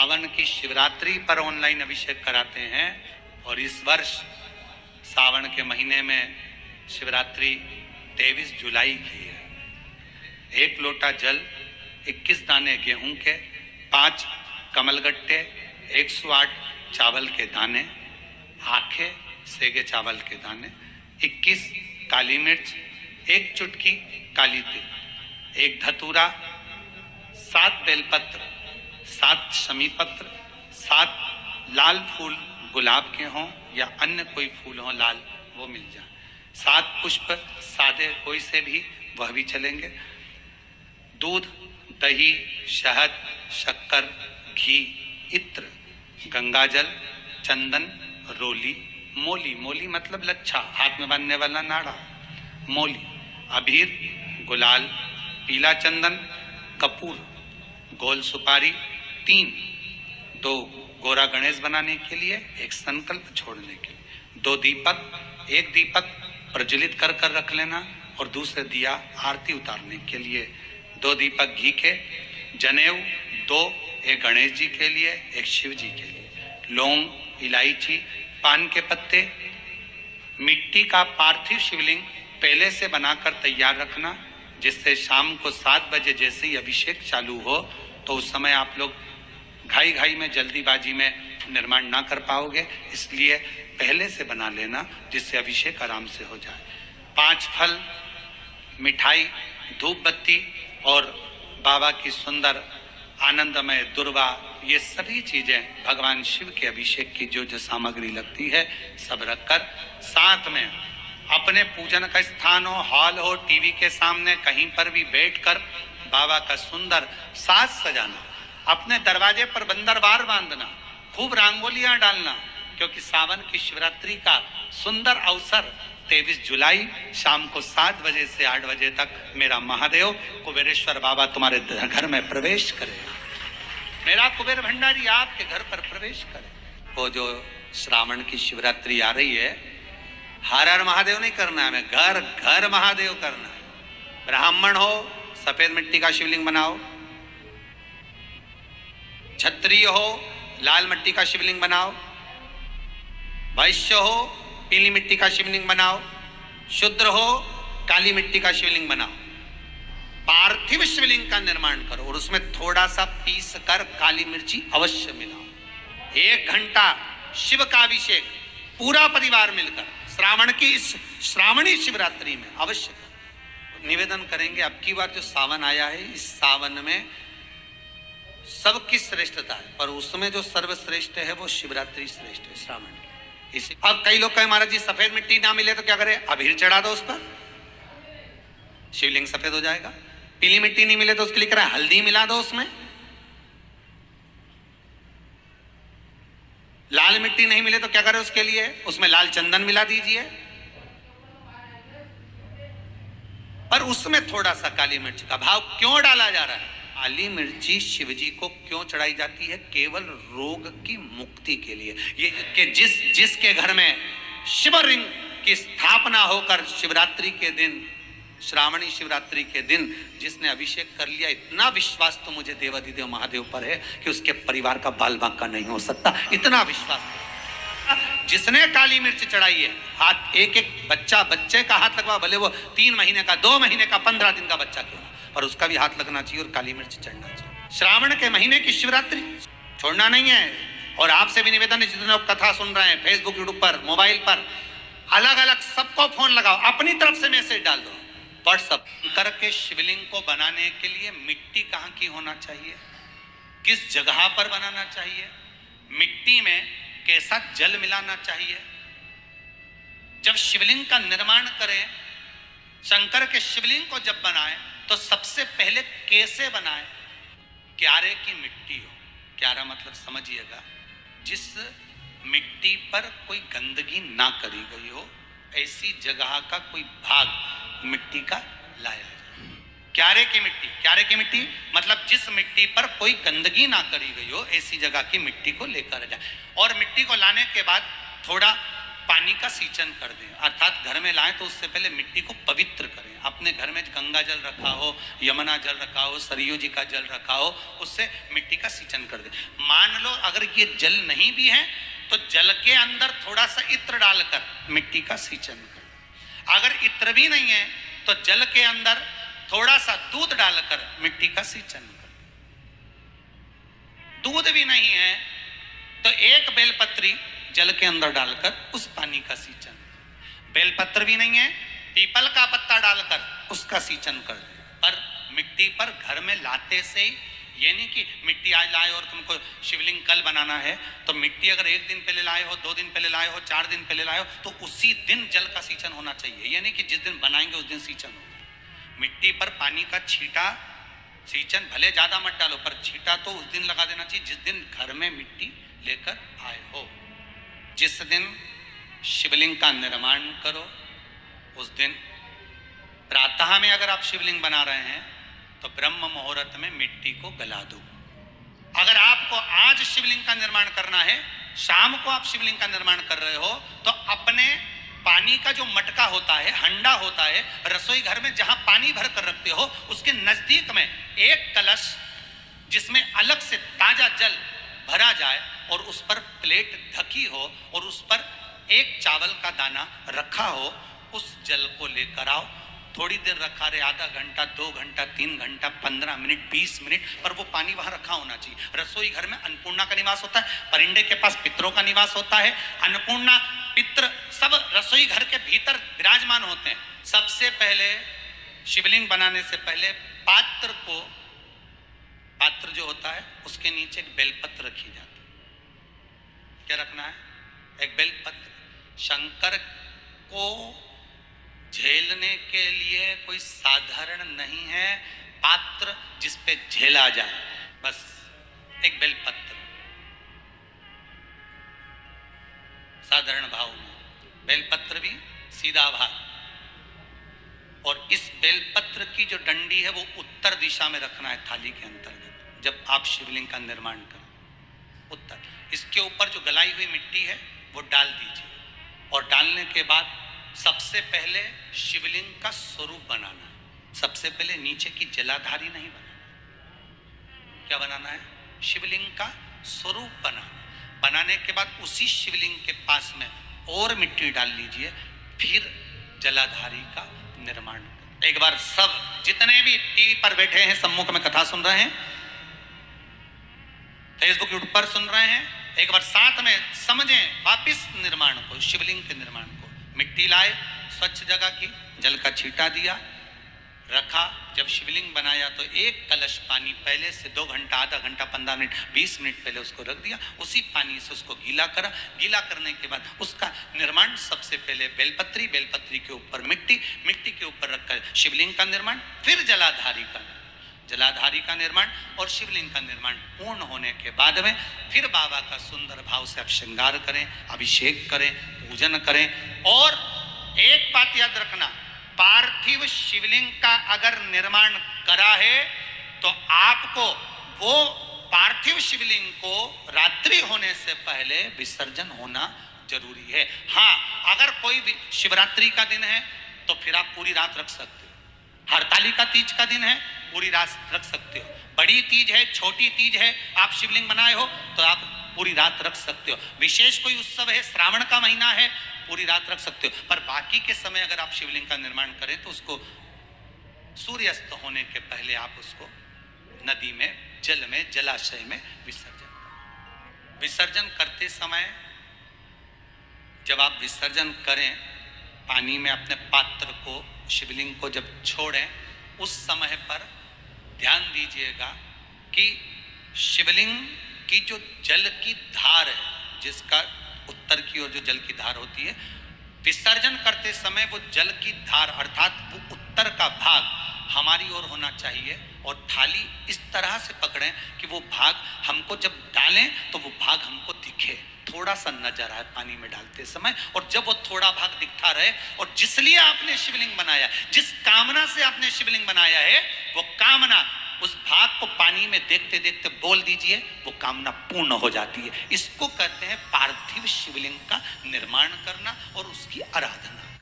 सावन की शिवरात्रि पर ऑनलाइन अभिषेक कराते हैं और इस वर्ष सावन के महीने में शिवरात्रि 23 जुलाई की है। 1 लोटा जल, 21 दाने गेहूं के, 5 कमलगट्टे, 108 चावल के दाने, आखे सेगे चावल के दाने, 21 काली मिर्च, 1 चुटकी काली तिल, 1 धतूरा, 7 बेलपत्र, 7 शमी पत्र, 7 लाल फूल गुलाब के हों या अन्य कोई फूल हो लाल वो मिल जाए, 7 पुष्प सादे कोई से भी वह भी चलेंगे, दूध, दही, शहद, शक्कर, घी, इत्र, गंगाजल, चंदन, रोली, मोली, मोली मतलब लच्छा, हाथ में बांधने वाला नाड़ा, मोली, अबीर, गुलाल, पीला चंदन, कपूर, गोल सुपारी, 3, 2 गोरा गणेश बनाने के लिए, 1 संकल्प छोड़ने के लिए, 2 दीपक, 1 दीपक प्रज्वलित कर कर रख लेना और दूसरे दिया आरती उतारने के लिए, 2 दीपक घी के, जनेऊ 2, 1 गणेश जी के लिए, 1 शिव जी के लिए, लौंग, इलायची, पान के पत्ते, मिट्टी का पार्थिव शिवलिंग पहले से बनाकर तैयार रखना, जिससे शाम को 7 बजे जैसे ही अभिषेक चालू हो तो उस समय आप लोग घाई घाई में जल्दीबाजी में निर्माण ना कर पाओगे, इसलिए पहले से बना लेना जिससे अभिषेक आराम से हो जाए। 5 फल, मिठाई, धूप बत्ती और बाबा की सुंदर आनंदमय दुर्वा, ये सभी चीजें भगवान शिव के अभिषेक की जो जो सामग्री लगती है सब रखकर, साथ में अपने पूजन का स्थान हो, हॉल हो, टीवी के सामने कहीं पर भी बैठकर बाबा का सुंदर साज सजाना, अपने दरवाजे पर बंदरवार बांधना, खूब रंगोलियां डालना, क्योंकि सावन की शिवरात्रि का सुंदर अवसर 23 जुलाई शाम को 7 बजे से 8 बजे तक मेरा महादेव कुबेरेश्वर बाबा तुम्हारे घर में प्रवेश करे, मेरा कुबेर भंडारी आपके घर पर प्रवेश करे। वो जो श्रावण की शिवरात्रि आ रही है, हर हर महादेव नहीं करना है, हमें घर घर महादेव करना है। ब्राह्मण हो सफेद मिट्टी का शिवलिंग बनाओ, क्षत्रिय हो लाल मिट्टी का शिवलिंग बनाओ, वैश्य हो पीली मिट्टी का शिवलिंग बनाओ, शूद्र हो काली मिट्टी का शिवलिंग बनाओ, पार्थिव शिवलिंग का निर्माण करो और उसमें थोड़ा सा पीस कर काली मिर्ची अवश्य मिलाओ। 1 घंटा शिव का अभिषेक पूरा परिवार मिलकर श्रावण की इस श्रावणी शिवरात्रि में अवश्य करो। निवेदन करेंगे अब की बार जो सावन आया है, इस सावन में सबकी श्रेष्ठता है, पर उसमें जो सर्वश्रेष्ठ है वो शिवरात्रि श्रेष्ठ है श्रावण की। इसे अब कई लोग कहे महाराज जी सफेद मिट्टी ना मिले तो क्या करें, अबीर चढ़ा दो उस पर, शिवलिंग सफेद हो जाएगा। पीली मिट्टी नहीं मिले तो उसके लिए करें हल्दी मिला दो उसमें, लाल मिट्टी नहीं मिले तो क्या करें उसके लिए, उसमें लाल चंदन मिला दीजिए, पर उसमें थोड़ा सा काली मिर्च का भाव क्यों डाला जा रहा है? काली मिर्ची शिवजी को क्यों चढ़ाई जाती है? केवल रोग की मुक्ति के लिए। ये कि जिसके घर में शिवलिंग की स्थापना होकर शिवरात्रि के दिन, श्रावणी शिवरात्रि के दिन जिसने अभिषेक कर लिया, इतना विश्वास तो मुझे देवाधिदेव महादेव पर है कि उसके परिवार का बाल बांका नहीं हो सकता, इतना विश्वास। जिसने काली मिर्च चढ़ाई है, हाथ एक एक बच्चे का हाथ लगवा, भले वो 3 महीने का, 2 महीने का, 15 दिन का बच्चा क्यों, पर उसका भी हाथ लगना चाहिए और काली मिर्च चढ़ना चाहिए। श्रावण के महीने की शिवरात्रि छोड़ना नहीं है। और आपसे भी निवेदन है, जितने लोग कथा सुन रहे हैं फेसबुक, यूट्यूब पर, मोबाइल पर, अलग अलग सबको फोन लगाओ, अपनी तरफ से मैसेज डाल दो, व्हाट्सएप करके। शिवलिंग को बनाने के लिए मिट्टी कहाँ की होना चाहिए, किस जगह पर बनाना चाहिए, मिट्टी में कैसा जल मिलाना चाहिए। जब शिवलिंग का निर्माण करें, शंकर के शिवलिंग को जब बनाएं तो सबसे पहले कैसे बनाएं? क्यारे की मिट्टी हो, क्यारा मतलब समझिएगा, जिस मिट्टी पर कोई गंदगी ना करी गई हो, ऐसी जगह का कोई भाग मिट्टी का लाया जाए। क्यारे की मिट्टी, क्यारे की मिट्टी मतलब जिस मिट्टी पर कोई गंदगी ना करी गई हो, ऐसी जगह की मिट्टी को लेकर जाए। और मिट्टी को लाने के बाद थोड़ा पानी का सिंचन कर दें, अर्थात घर में लाएं तो उससे पहले मिट्टी को पवित्र करें। अपने घर में गंगा जल रखा हो, यमुना जल रखा हो, सरयू जी का जल रखा हो, उससे मिट्टी का सिंचन कर दें। मान लो अगर ये जल नहीं भी है तो जल के अंदर थोड़ा सा इत्र डालकर मिट्टी का सिंचन करें। अगर इत्र भी नहीं है तो जल के अंदर थोड़ा सा दूध डालकर मिट्टी का सिंचन करें। दूध भी नहीं है तो एक बेलपत्री जल के अंदर डालकर उस पानी का सिंचन। बेलपत्र भी नहीं है, पीपल का पत्ता डालकर उसका सिंचन कर दे। पर मिट्टी पर घर में लाते से ही, ये नहीं कि मिट्टी आज लाए और तुमको शिवलिंग कल बनाना है, तो मिट्टी अगर 1 दिन पहले लाए हो, 2 दिन पहले लाए हो, 4 दिन पहले लाए हो, तो उसी दिन जल का सिंचन होना चाहिए। ये नहीं कि जिस दिन बनाएंगे उस दिन सिंचन हो। मिट्टी पर पानी का छींटा, सिंचन भले ज्यादा मत डालो पर छींटा तो उस दिन लगा देना चाहिए जिस दिन घर में मिट्टी लेकर आए हो। जिस दिन शिवलिंग का निर्माण करो उस दिन प्रातः में अगर आप शिवलिंग बना रहे हैं तो ब्रह्म मुहूर्त में मिट्टी को गला दो। अगर आपको आज शिवलिंग का निर्माण करना है, शाम को आप शिवलिंग का निर्माण कर रहे हो, तो अपने पानी का जो मटका होता है, हंडा होता है, रसोई घर में जहां पानी भर कर रखते हो उसके नजदीक में एक कलश जिसमें अलग से ताजा जल भरा जाए और उस पर प्लेट ढकी हो और उस पर एक चावल का दाना रखा हो, उस जल को लेकर आओ। थोड़ी देर रखा रहे, आधा घंटा, 2 घंटा, 3 घंटा, 15 मिनट, 20 मिनट, पर वो पानी वहां रखा होना चाहिए। रसोई घर में अन्नपूर्णा का निवास होता है, परिंदे के पास पितरों का निवास होता है। अन्नपूर्णा, पित्र सब रसोई घर के भीतर विराजमान होते हैं। सबसे पहले शिवलिंग बनाने से पहले पात्र जो होता है उसके नीचे एक बेलपत्र रखी जाती है। क्या रखना है? एक बेलपत्र। शंकर को झेलने के लिए कोई साधारण नहीं है पात्र जिस पे झेला जाए, बस एक बेलपत्र साधारण भाव में। बेलपत्र भी सीधा भाव, और इस बेलपत्र की जो डंडी है वो उत्तर दिशा में रखना है थाली के अंतर्गत जब आप शिवलिंग का निर्माण करें। उत्तर। इसके ऊपर जो गलाई हुई मिट्टी है वो डाल दीजिए और डालने के बाद सबसे पहले शिवलिंग का स्वरूप बनाना है। सबसे पहले नीचे की जलाधारी नहीं बनाना। क्या बनाना है? शिवलिंग का स्वरूप बनाना। बनाने के बाद उसी शिवलिंग के पास में और मिट्टी डाल लीजिए, फिर जलाधारी का निर्माण करें। एक बार सब जितने भी टीवी पर बैठे हैं, सम्मुख में कथा सुन रहे हैं, फेसबुक यूट्यूब पर सुन रहे हैं, एक बार साथ में समझें वापिस निर्माण को, शिवलिंग के निर्माण को। मिट्टी लाए, स्वच्छ जगह की, जल का छींटा दिया, रखा। जब शिवलिंग बनाया तो एक कलश पानी पहले से 2 घंटा, आधा घंटा, 15 मिनट, 20 मिनट पहले उसको रख दिया। उसी पानी से उसको गीला करा। गीला करने के बाद उसका निर्माण सबसे पहले बेलपत्री, बेलपत्री के ऊपर मिट्टी, मिट्टी के ऊपर रखकर शिवलिंग का निर्माण, फिर जलाधारी का निर्माण और शिवलिंग का निर्माण पूर्ण होने के बाद में फिर बाबा का सुंदर भाव से आप श्रृंगार करें, अभिषेक करें, पूजन करें। और एक बात याद रखना, पार्थिव शिवलिंग का अगर निर्माण करा है तो आपको वो पार्थिव शिवलिंग को रात्रि होने से पहले विसर्जन होना जरूरी है। हाँ, अगर कोई शिवरात्रि का दिन है तो फिर आप पूरी रात रख सकते हो। हरतालिका तीज का दिन है, पूरी रात रख सकते हो। बड़ी तीज है, छोटी तीज है, आप शिवलिंग बनाए हो तो आप पूरी रात रख सकते हो। विशेष कोई उत्सव है, श्रावण का महीना है, पूरी रात रख सकते हो। पर बाकी के समय अगर आप शिवलिंग का निर्माण करें तो उसको सूर्यास्त होने के पहले आप उसको नदी में, जल में, जलाशय में विसर्जन करें। विसर्जन करते समय जब आप विसर्जन करें पानी में अपने पात्र को, शिवलिंग को जब छोड़ें, उस समय पर ध्यान दीजिएगा कि शिवलिंग की जो जल की धार है, जिसका उत्तर की ओर जो जल की धार होती है, विसर्जन करते समय वो जल की धार अर्थात वो उत्तर का भाग हमारी ओर होना चाहिए और थाली इस तरह से पकड़ें कि वो भाग हमको जब डालें तो वो भाग हमको दिखे, थोड़ा सा नजर आए पानी में डालते समय। और जब वो थोड़ा भाग दिखता रहे, और जिसलिए आपने शिवलिंग बनाया, जिस कामना से आपने शिवलिंग बनाया है, वो कामना उस भाग को पानी में देखते देखते बोल दीजिए, वो कामना पूर्ण हो जाती है। इसको कहते हैं पार्थिव शिवलिंग का निर्माण करना और उसकी आराधना।